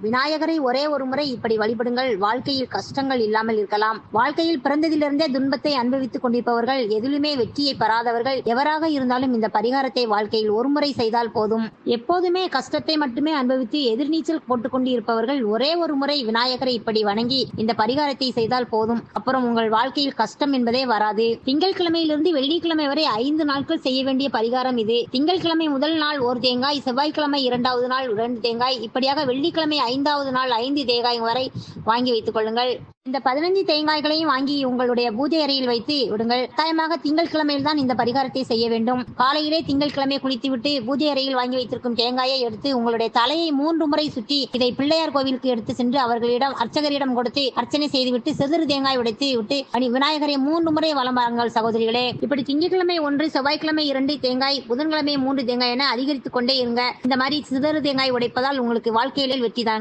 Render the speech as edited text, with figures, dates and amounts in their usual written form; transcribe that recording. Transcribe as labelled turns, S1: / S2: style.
S1: விநாயகரை ஒரே ஒரு முறை இப்படி வழிபடுங்கள். வாழ்க்கையில் கஷ்டங்கள் இல்லாமல் இருக்கலாம். வாழ்க்கையில் பிறந்ததிலிருந்தே துன்பத்தை அனுபவித்துக் கொண்டிருப்பவர்கள், எதிலுமே வெற்றியை பெறாதவர்கள் எவராக இருந்தாலும் இந்த பரிகாரத்தை வாழ்க்கையில் ஒரு முறை செய்தால் போதும். எப்போதுமே கஷ்டத்தை மட்டுமே அனுபவித்து எதிர்நீச்சல் போட்டுக்கொண்டு இருப்பவர்கள் ஒரே ஒரு முறை விநாயகரை இப்படி வணங்கி இந்த பரிகாரத்தை செய்தால் போதும். அப்புறம் உங்கள் வாழ்க்கையில் கஷ்டம் என்பதே வராது. திங்கட்கிழமையிலிருந்து வெள்ளிக்கிழமை வரை 5 நாட்கள் செய்ய வேண்டிய பரிகாரம் இது. திங்கட்கிழமை முதல் நாள் 1 தேங்காய், செவ்வாய்க்கிழமை 2வது நாள் 2 தேங்காய், இப்படியாக வெள்ளிக்கிழமை 5வது நாள் 5 தேங்காய் வரை வாங்கி வைத்துக் கொள்ளுங்கள். இந்த 15 தேங்காய்களையும் வாங்கி உங்களுடைய பூஜை அறையில் வைத்து விடுங்கள். கட்டாயமாக திங்கட்கிழமையில் தான் இந்த பரிகாரத்தை செய்ய வேண்டும். காலையிலே திங்கட்கிழமை குளித்துவிட்டு பூஜை அறையில் வாங்கி வைத்திருக்கும் தேங்காயை எடுத்து உங்களுடைய தலையை 3 முறை சுற்றி இதை பிள்ளையார் கோவிலுக்கு எடுத்து சென்று அவர்களிடம் அர்ச்சகரிடம் கொடுத்து அர்ச்சனை செய்துவிட்டு சிறு தேங்காய் உடைத்து விட்டு விநாயகரை 3 முறை வலம் வாருங்கள் சகோதரிகளே. இப்படி திங்கட்கிழமை 1, செவ்வாய்க்கிழமை 2 தேங்காய், புதன்கிழமை 3 தேங்காய் என அதிகரித்துக் கொண்டே இருங்க. இந்த மாதிரி சிறு தேங்காய் உடைப்பதால் உங்களுக்கு வாழ்க்கையிலே வெற்றி தான்.